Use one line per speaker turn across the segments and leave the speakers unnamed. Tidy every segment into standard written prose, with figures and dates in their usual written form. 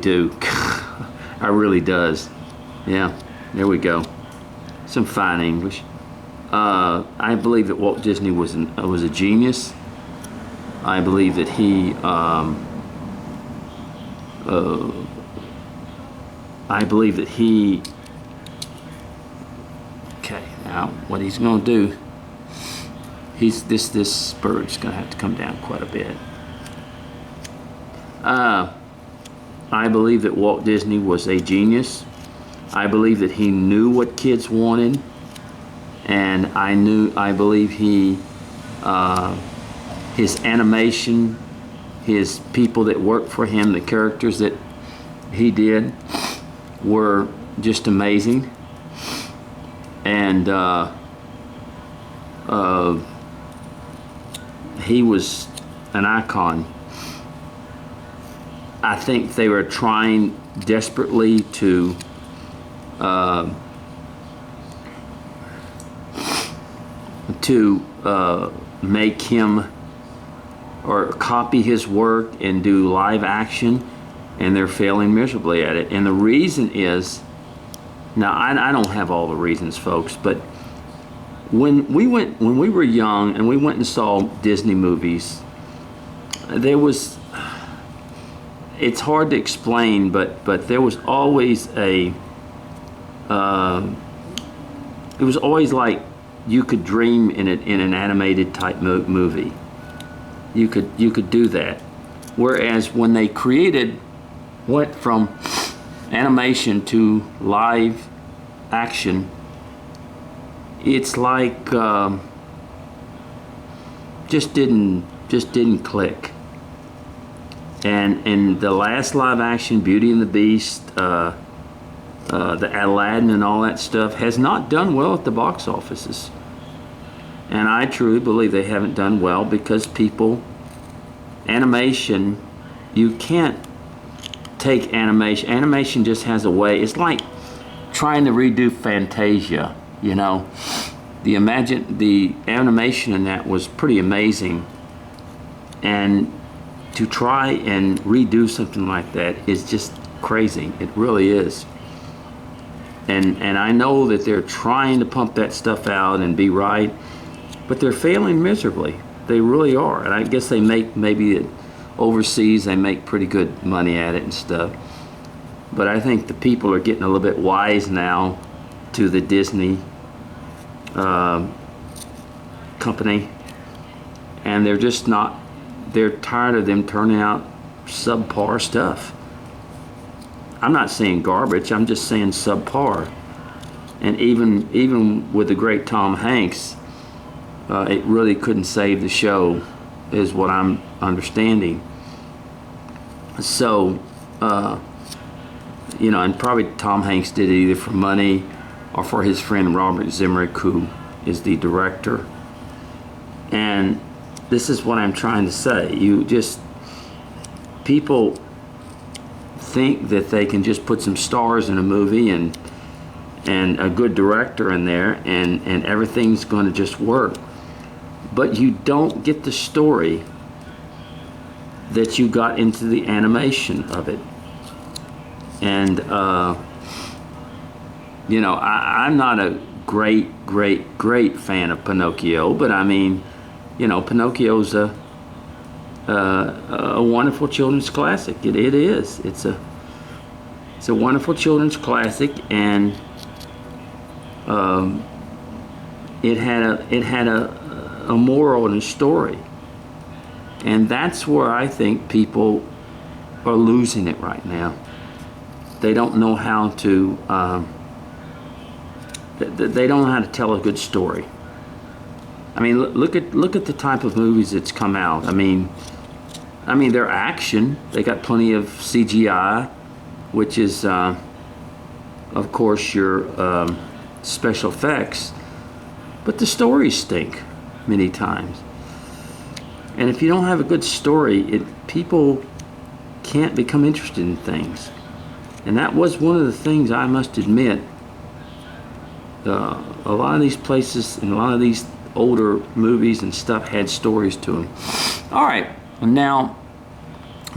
do. I really does. Yeah, there we go. Some fine English. I believe that Walt Disney was a genius. I believe that he. Okay, now what he's going to do? This bird's going to have to come down quite a bit. I believe that Walt Disney was a genius. I believe that he knew what kids wanted, and I believe his animation, his people that worked for him, the characters that he did were just amazing. And he was an icon. I think they were trying desperately to make him or copy his work and do live action, and they're failing miserably at it. And the reason is, now I don't have all the reasons, folks, but when we were young and we went and saw Disney movies, it's hard to explain, but there was always it was always like you could dream in an animated type movie. You could do that. Whereas when they went from animation to live action, it's like just didn't click. And in the last live action, Beauty and the Beast, the Aladdin and all that stuff has not done well at the box offices. And I truly believe they haven't done well because animation, you can't take animation. Animation just has a way. It's like trying to redo Fantasia, you know. The animation in that was pretty amazing. And to try and redo something like that is just crazy. It really is. And I know that they're trying to pump that stuff out and be right, but they're failing miserably. They really are. And I guess they make, maybe overseas, they make pretty good money at it and stuff. But I think the people are getting a little bit wise now to the Disney company, and they're just not. They're tired of them turning out subpar stuff. I'm not saying garbage, I'm just saying subpar. And even with the great Tom Hanks, it really couldn't save the show, is what I'm understanding. So, and probably Tom Hanks did it either for money or for his friend Robert Zemrick, who is the director. And this is what I'm trying to say. People think that they can just put some stars in a movie and a good director in there and everything's going to just work. But you don't get the story that you got into the animation of it. And, I'm not a great fan of Pinocchio, but I mean, Pinocchio's a wonderful children's classic. It is. It's a wonderful children's classic, and it had a moral and a story, and that's where I think people are losing it right now. They don't know how to. They don't know how to tell a good story. I mean, look at the type of movies that's come out. I mean, they're action. They got plenty of CGI, which is, of course, your special effects. But the stories stink many times. And if you don't have a good story, people can't become interested in things. And that was one of the things I must admit. A lot of these places and a lot of these older movies and stuff had stories to them. All right, now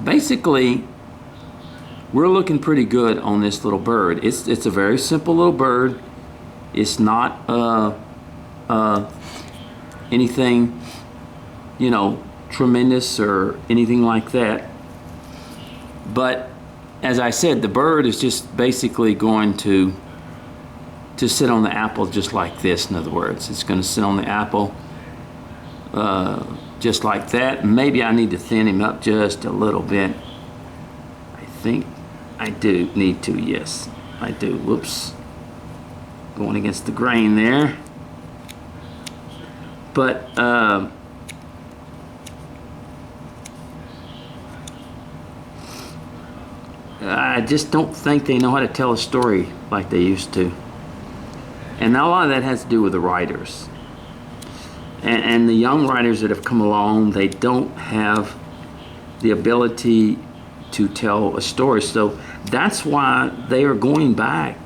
basically we're looking pretty good on this little bird. It's a very simple little bird. It's not anything, you know, tremendous or anything like that. But as I said, the bird is just basically going to sit on the apple just like this. In other words, it's going to sit on the apple just like that. Maybe I need to thin him up just a little bit. I think I do need to, yes, I do. Whoops. Going against the grain there. But I just don't think they know how to tell a story like they used to. And a lot of that has to do with the writers. And the young writers that have come along, they don't have the ability to tell a story. So that's why they are going back.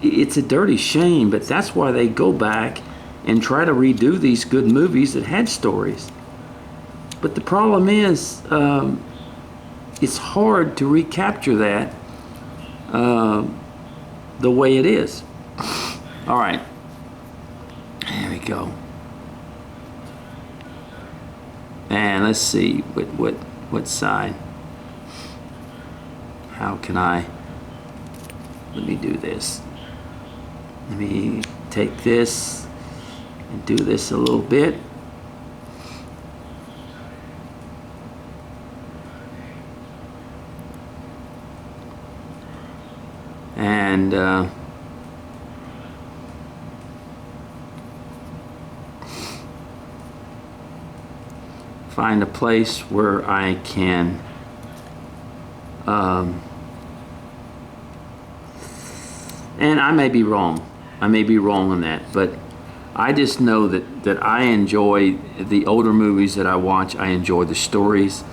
It's a dirty shame, but that's why they go back and try to redo these good movies that had stories. But the problem is, it's hard to recapture that the way it is. All right, there we go. And let's see what side. How can I? Let me do this. Let me take this and do this a little bit. And find a place where I can and I may be wrong. I may be wrong on that, but I just know that I enjoy the older movies that I watch. I enjoy the stories.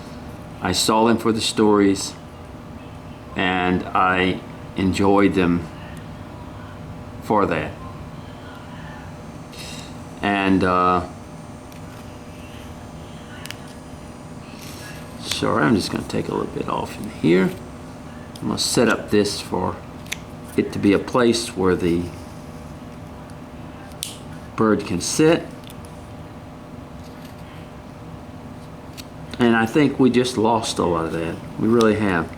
I saw them for the stories, and I enjoyed them for that. And sorry, I'm just going to take a little bit off in here. I'm going to set up this for it to be a place where the bird can sit. And I think we just lost a lot of that. We really have.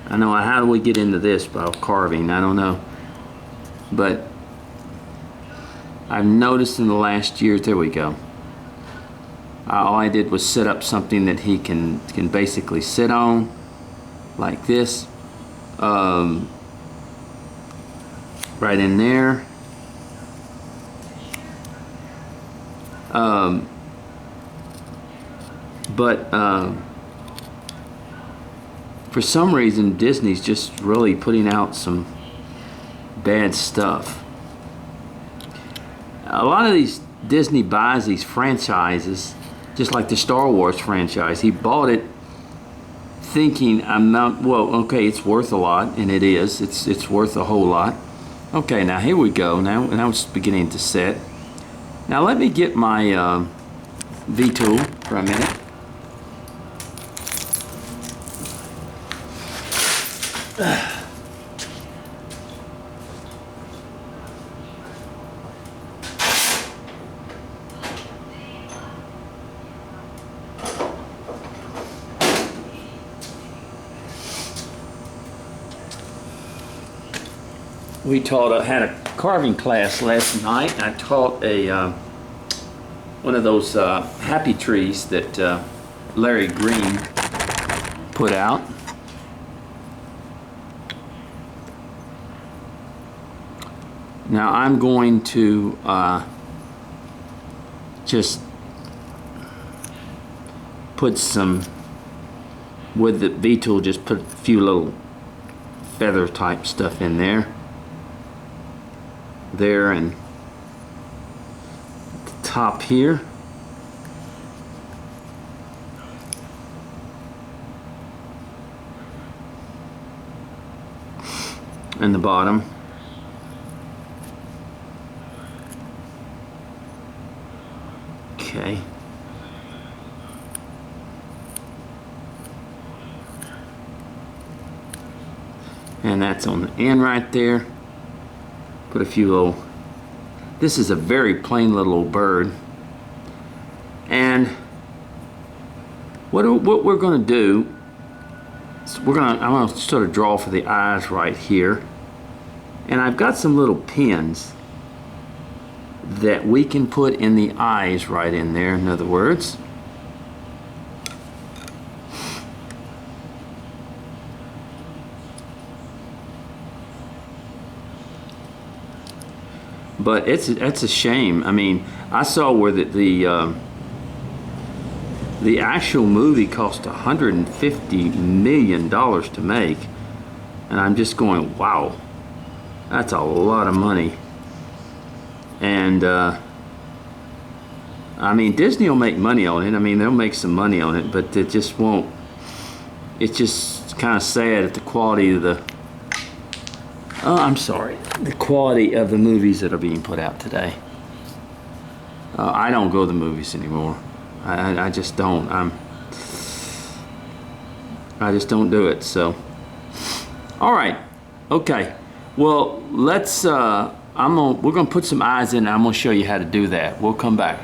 I know, how do we get into this by carving? I don't know. But I've noticed in the last year, there we go. All I did was set up something that he can basically sit on, like this, right in there. But for some reason, Disney's just really putting out some bad stuff. A lot of these Disney buys these franchises, just like the Star Wars franchise. He bought it thinking, well, okay, it's worth a lot, and it is. It's worth a whole lot. Okay, now here we go. Now it's beginning to set. Now let me get my V-tool for a minute. We had a carving class last night. I taught one of those happy trees that Larry Green put out. Now I'm going to just put some, with the V-tool, just put a few little feather type stuff in there and at the top here. And the bottom. Okay. And that's on the end right there. Put a few little, this is a very plain little old bird. And what we're going to do is I'm going to sort of draw for the eyes right here. And I've got some little pins that we can put in the eyes right in there, in other words. But it's a shame. I mean, I saw where the actual movie cost $150 million to make, and I'm just going, wow, that's a lot of money. And I mean, Disney will make money on it. I mean, they'll make some money on it, but it just won't. It's just kind of sad at the quality of the. Oh, I'm sorry. The quality of the movies that are being put out today. I don't go to the movies anymore. I just don't. I just don't do it. So, all right, okay. Well, let's. We're gonna put some eyes in. And I'm gonna show you how to do that. We'll come back.